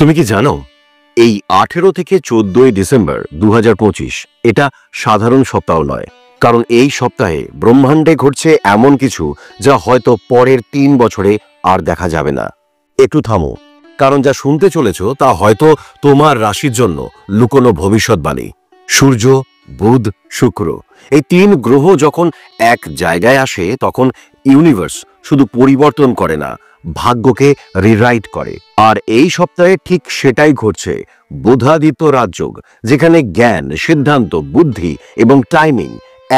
তুমি কি জানো এই 18 থেকে 14 ডিসেম্বর 2025 এটা সাধারণ সপ্তাহ নয়। কারণ এই সপ্তাহে ব্রহ্মাণ্ডে ঘটছে এমন কিছু যা হয়তো পরের 3 বছরে আর দেখা যাবে না। একটু থামো, কারণ যা শুনতে চলেছো তা হয়তো তোমার রাশির জন্য লুকোনো ভবিষ্যৎবাণী। সূর্য, বুধ, শুক্র এই 3 গ্রহ যখন এক জায়গায় আসে তখন ইউনিভার্স শুধু পরিবর্তন করে না, ভাগ্যকে রিরাইট করে। আর এই সপ্তাহে ঠিক সেটাই ঘটছে। বুধাদিত্য রাজযোগ, যেখানে জ্ঞান, সিদ্ধান্ত, বুদ্ধি এবং টাইমিং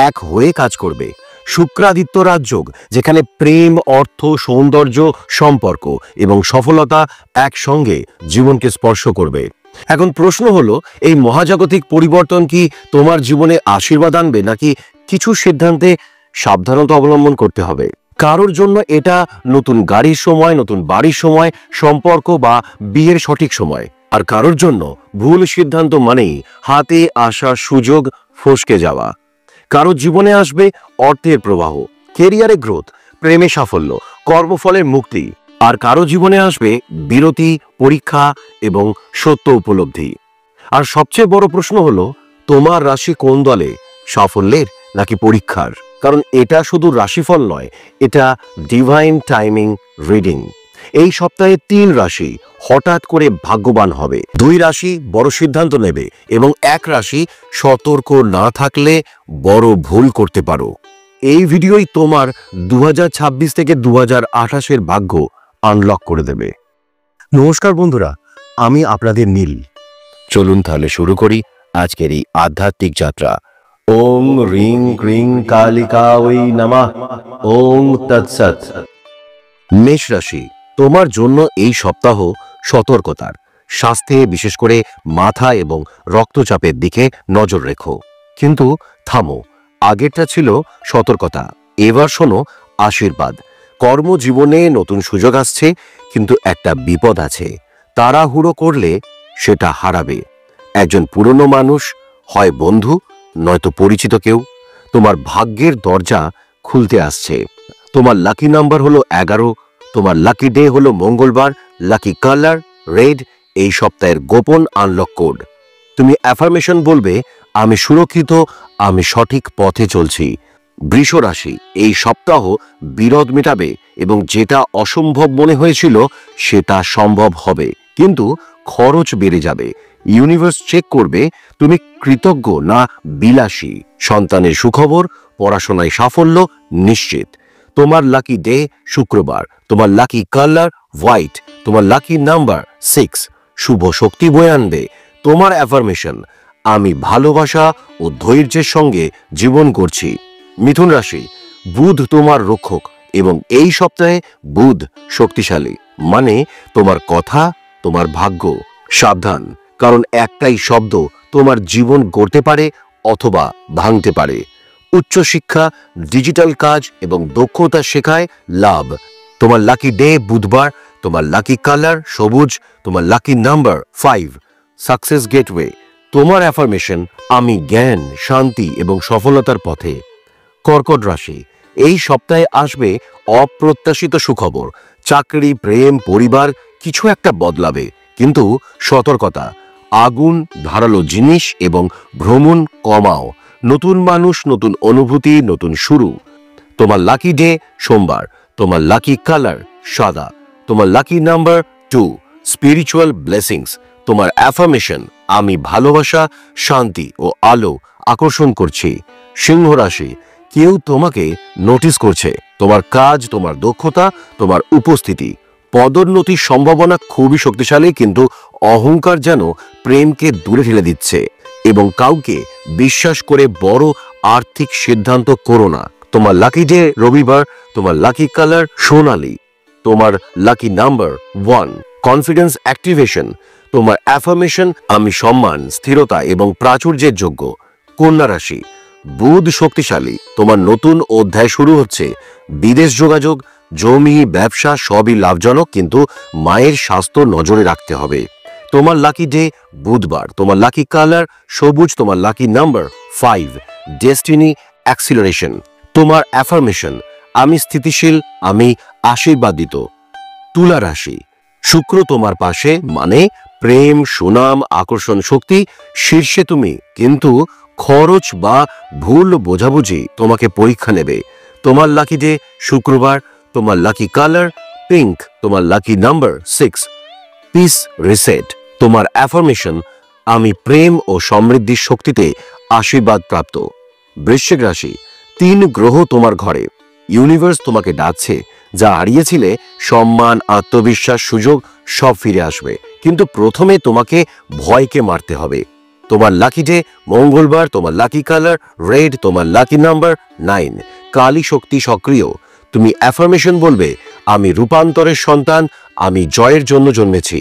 এক হয়ে কাজ করবে। শুক্রাদিত্য রাজযোগ, যেখানে প্রেম, অর্থ, সৌন্দর্য, সম্পর্ক এবং সফলতা একসঙ্গে জীবনকে স্পর্শ করবে। এখন প্রশ্ন হলো, এই মহাজাগতিক পরিবর্তন কি তোমার জীবনে আশীর্বাদ আনবে, নাকি কিছু সিদ্ধান্তে সাবধানতা অবলম্বন করতে হবে? কারোর জন্য এটা নতুন গাড়ির সময়, নতুন বাড়ির সময়, সম্পর্ক বা বিয়ের সঠিক সময়। আর কারোর জন্য ভুল সিদ্ধান্ত মানেই হাতে আসা সুযোগ ফসকে যাওয়া। কারোর জীবনে আসবে অর্থের প্রবাহ, কেরিয়ারে গ্রোথ, প্রেমে সাফল্য, কর্মফলের মুক্তি। আর কারো জীবনে আসবে বিরতি, পরীক্ষা এবং সত্য উপলব্ধি। আর সবচেয়ে বড় প্রশ্ন হলো, তোমার রাশি কোন দলে, সাফল্যের নাকি পরীক্ষার? কারণ এটা শুধু রাশিফল নয়, এটা ডিভাইন টাইমিং রিডিং। এই সপ্তাহে 3 রাশি হঠাৎ করে ভাগ্যবান হবে, 2 রাশি বড় সিদ্ধান্ত নেবে এবং 1 রাশি সতর্ক না থাকলে বড় ভুল করতে পারো। এই ভিডিওই তোমার 2026 থেকে 2028 ভাগ্য আনলক করে দেবে। নমস্কার বন্ধুরা, আমি আপনাদের নীল। চলুন তাহলে শুরু করি আজকের এই আধ্যাত্মিক যাত্রা। ওং রিং ক্রিং কালিকাওই নমঃ। ওং তৎসৎ। মেষ রাশি, তোমার জন্য এই সপ্তাহ সতর্কতার। স্বাস্থ্যে, বিশেষ করে মাথা এবং রক্তচাপের দিকে নজর রেখো। কিন্তু থামো, আগেরটা ছিল সতর্কতা, এবার শোনো আশীর্বাদ। কর্মজীবনে নতুন সুযোগ আসছে, কিন্তু একটা বিপদ আছে। তাড়াহুড়ো করলে সেটা হারাবে। একজন পুরনো মানুষ, হয় বন্ধু নয়তো পরিচিত কেউ, তোমার ভাগ্যের দরজা খুলতে আসছে। তোমার লাকি নাম্বার হলো 11, তোমার লাকি ডে হলো মঙ্গলবার, লাকি কালার রেড। এই সপ্তাহের গোপন আনলক কোড। তুমি অ্যাফার্মেশন বলবে, আমি সুরক্ষিত, আমি সঠিক পথে চলছি। বৃষ রাশি, এই সপ্তাহ বিরোধ মেটাবে এবং যেটা অসম্ভব মনে হয়েছিল সেটা সম্ভব হবে, কিন্তু খরচ বেড়ে যাবে। ইউনিভার্স চেক করবে তুমি কৃতজ্ঞ না বিলাসী। সন্তানের সুখবর, পড়াশোনায় সাফল্য নিশ্চিত। তোমার লাকি ডে শুক্রবার, তোমার লাকি কালার হোয়াইট, তোমার লাকি নাম্বার 6। শুভ শক্তি বয়ে আনবে। তোমার অ্যাফার্মেশন, আমি ভালোবাসা ও ধৈর্যের সঙ্গে জীবন করছি। মিথুন রাশি, বুধ তোমার রক্ষক এবং এই সপ্তাহে বুধ শক্তিশালী, মানে তোমার কথা তোমার ভাগ্য। সাবধান, কারণ একটাই শব্দ তোমার জীবন গড়তে পারে অথবা ভাঙতে পারে। উচ্চশিক্ষা, ডিজিটাল কাজ এবং দক্ষতা শেখায় লাভ। তোমার লাকি ডে বুধবার, তোমার লাকি কালার সবুজ, তোমার লাকি নাম্বার 5। Success gateway. তোমার অ্যাফার্মেশন, আমি জ্ঞান, শান্তি এবং সফলতার পথে। কর্কট রাশি, এই সপ্তাহে আসবে অপ্রত্যাশিত সুখবর। চাকরি, প্রেম, পরিবার কিছু একটা বদলাবে, কিন্তু সতর্কতা। আগুন, ধারালো জিনিস এবং ভ্রমণ কমাও। নতুন মানুষ, নতুন অনুভূতি, নতুন শুরু। তোমার লাকি ডে সোমবার, তোমার লাকি কালার সাদা, তোমার লাকি নাম্বার 2। Spiritual blessings. তোমার অ্যাফার্মেশন, আমি ভালোবাসা, শান্তি ও আলো আকর্ষণ করছি। সিংহ রাশি, কেউ তোমাকে নোটিস করছে। তোমার কাজ, তোমার দক্ষতা, তোমার উপস্থিতি। পদোন্নতির সম্ভাবনা খুবই শক্তিশালী, কিন্তু অহংকার যেন প্রেমকে দূরে ঠেলে দিচ্ছে। এবং কাউকে বিশ্বাস করে বড় আর্থিক সিদ্ধান্ত করো না। তোমার লাকি ডে রবিবার, তোমার লাকি কালার সোনালী, তোমার লাকি নাম্বার 1। Confidence activation. তোমার অ্যাফার্মেশন, আমি সম্মান, স্থিরতা এবং প্রাচুর্যের যোগ্য। কন্যা রাশি, বুধ শক্তিশালী, তোমার নতুন অধ্যায় শুরু হচ্ছে। বিদেশ যোগাযোগ, জমি, ব্যবসা সবই লাভজনক, কিন্তু মায়ের স্বাস্থ্য নজরে রাখতে হবে। তোমার লাকি ডে বুধবার, তোমার লাকি কালার সবুজ, তোমার লাকি নাম্বার 5। Destiny acceleration. তোমার অ্যাফার্মেশন, আমি স্থিতিশীল, আমি আশীর্বাদিত। তুলা রাশি, শুক্র তোমার পাশে, মানে প্রেম, সুনাম, আকর্ষণ শক্তি শীর্ষে তুমি, কিন্তু খরচ বা ভুল বোঝাবুঝি তোমাকে পরীক্ষা নেবে। তোমার লাকি ডে শুক্রবার, তোমার লাকি কালার পিঙ্ক, তোমার লাকি নাম্বার 6। Piece reset. তোমার অ্যাফার্মেশন, আমি প্রেম ও সমৃদ্ধির শক্তিতে আশীর্বাদ প্রাপ্ত। বৃশ্চিক রাশি, 3 গ্রহ তোমার ঘরে। ইউনিভার্স তোমাকে ডাকছে। যা হারিয়েছিলে, সম্মান, আত্মবিশ্বাস, সুযোগ সব ফিরে আসবে, কিন্তু প্রথমে তোমাকে ভয়কে মারতে হবে। তোমার লাকি ডে মঙ্গলবার, তোমার লাকি কালার রেড, তোমার লাকি নাম্বার 9। কালী শক্তি সক্রিয়। তুমি অ্যাফার্মেশন বলবে, আমি রূপান্তরের সন্তান, আমি জয়ের জন্য জন্মেছি।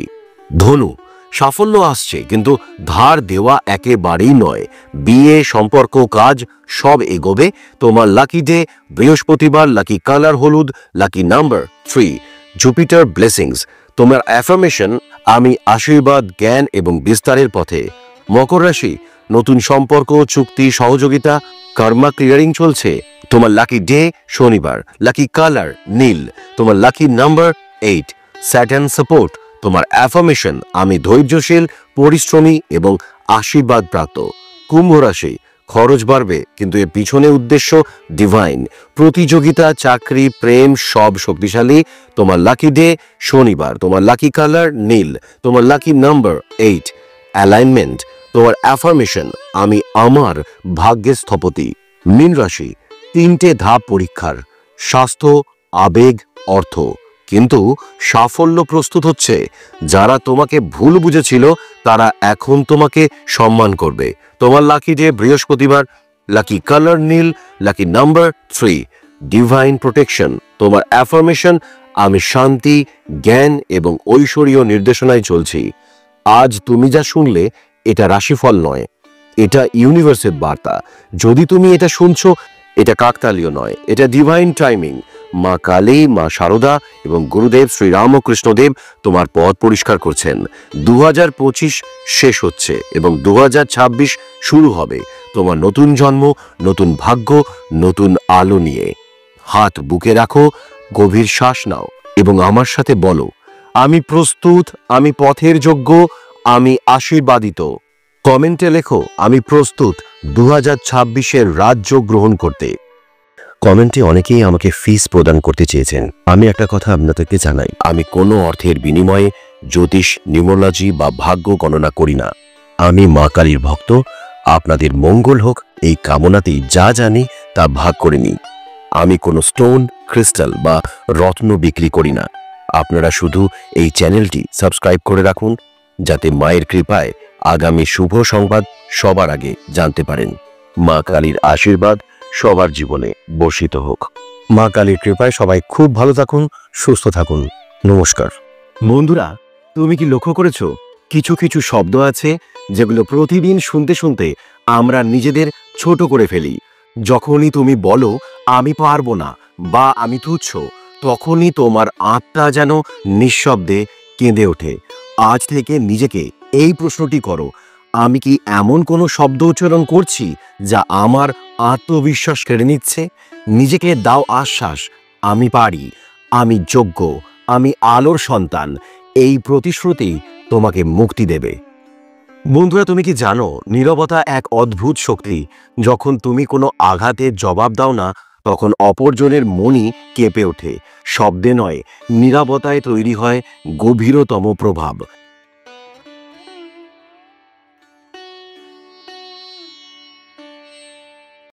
ধনু, সাফল্য আসছে, কিন্তু ধার দেওয়া একেবারেই নয়। বিয়ে, সম্পর্ক, কাজ সব এগোবে। তোমার লাকি ডে বৃহস্পতিবার, লাকি কালার হলুদ, লাকি নাম্বার 3। Jupiter blessings. তোমার অ্যাফার্মেশন, আমি আশীর্বাদ, জ্ঞান এবং বিস্তারের পথে। মকর রাশি, নতুন সম্পর্ক, চুক্তি, সহযোগিতা, কর্মা ক্লিয়ারিং চলছে। তোমার লাকি ডে শনিবার, লাকি কালার নীল, তোমার লাকি নাম্বার 8। Saturn support. তোমার অ্যাফার্মেশন, আমি ধৈর্যশীল, পরিশ্রমী এবং আশীর্বাদ প্রাপ্ত। কুম্ভ রাশি, খরচ বাড়বে, কিন্তু এর পিছনে উদ্দেশ্য ডিভাইন। প্রতিযোগিতা, চাকরি, প্রেম সব শক্তিশালী। তোমার লাকি ডে শনিবার, তোমার লাকি কালার নীল, তোমার লাকি নাম্বার 8। অ্যালাইনমেন্ট। তোমার অ্যাফার্মেশন, আমি আমার ভাগ্যের স্থপতি। মীন রাশি, 3টে ধাপ পরীক্ষার, স্বাস্থ্য, আবেগ, অর্থ, কিন্তু সাফল্য প্রস্তুত হচ্ছে। যারা তোমাকে ভুল বুঝেছিল তারা এখন তোমাকে সম্মান করবে। তোমার লাকি ডে বৃহস্পতিবার, লাকি কালার নীল, লাকি নাম্বার 3। Divine protection. তোমার অ্যাফার্মেশন, আমি শান্তি, জ্ঞান এবং ঐশ্বরীয় নির্দেশনায় চলছি। আজ তুমি যা শুনলে এটা রাশিফল নয়, এটা ইউনিভার্সের বার্তা। যদি তুমি এটা শুনছো, এটা কাকতালীয় নয়, এটা ডিভাইন টাইমিং। মা কালী, মা শারদা এবং গুরুদেব শ্রী রামকৃষ্ণদেব তোমার পথ পরিষ্কার করছেন। 2025 শেষ হচ্ছে এবং 2026 শুরু হবে। তোমার নতুন জন্ম, নতুন ভাগ্য, নতুন আলো নিয়ে। হাত বুকে রাখো, গভীর শ্বাস নাও এবং আমার সাথে বলো, আমি প্রস্তুত, আমি পথের যোগ্য, আমি আশীর্বাদিত। কমেন্টে লেখো, আমি প্রস্তুত 2026-এর রাজযোগ গ্রহণ করতে। কমেন্টে অনেকেই আমাকে ফিস প্রদান করতে চেয়েছেন। আমি একটা কথা আপনাদেরকে জানাই, আমি কোনো অর্থের বিনিময়ে জ্যোতিষ, নিউমোলজি বা ভাগ্য গণনা করি না। আমি মা কালীর ভক্ত। আপনাদের মঙ্গল হোক এই কামনাতেই যা জানি তা ভাগ করে নিই। আমি কোনো স্টোন, ক্রিস্টাল বা রত্ন বিক্রি করি না। আপনারা শুধু এই চ্যানেলটি সাবস্ক্রাইব করে রাখুন, যাতে মায়ের কৃপায় আগামী শুভ সংবাদ সবার আগে জানতে পারেন। মা কালীর আশীর্বাদ সবার জীবনে বর্ষিত হোক। মা কালীর কৃপায় সবাই খুব ভালো থাকুন, সুস্থ থাকুন। নমস্কার। বন্ধুরা, তুমি কি লক্ষ্য করেছো, কিছু কিছু শব্দ আছে যেগুলো প্রতিদিন শুনতে শুনতে আমরা নিজেদের ছোট করে ফেলি। যখনই তুমি বলো আমি পারবো না বা আমি তুচ্ছ, তখনই তোমার আত্মা যেন নিঃশব্দে কেঁদে ওঠে। আজ থেকে নিজেকে এই প্রশ্নটি করো, আমি কি এমন কোনো শব্দ উচ্চারণ করছি যা আমার আত্মবিশ্বাস কেড়ে নিচ্ছে? নিজেকে দাও আশ্বাস, আমি পারি, আমি যোগ্য, আমি আলোর সন্তান। এই প্রতিশ্রুতি তোমাকে মুক্তি দেবে। বন্ধুরা, তুমি কি জানো, নীরবতা এক অদ্ভুত শক্তি। যখন তুমি কোনো আঘাতের জবাব দাও না, তখন অপরজনের মনই কেঁপে ওঠে। শব্দে নয়, নীরবতায় তৈরি হয় গভীরতম প্রভাব।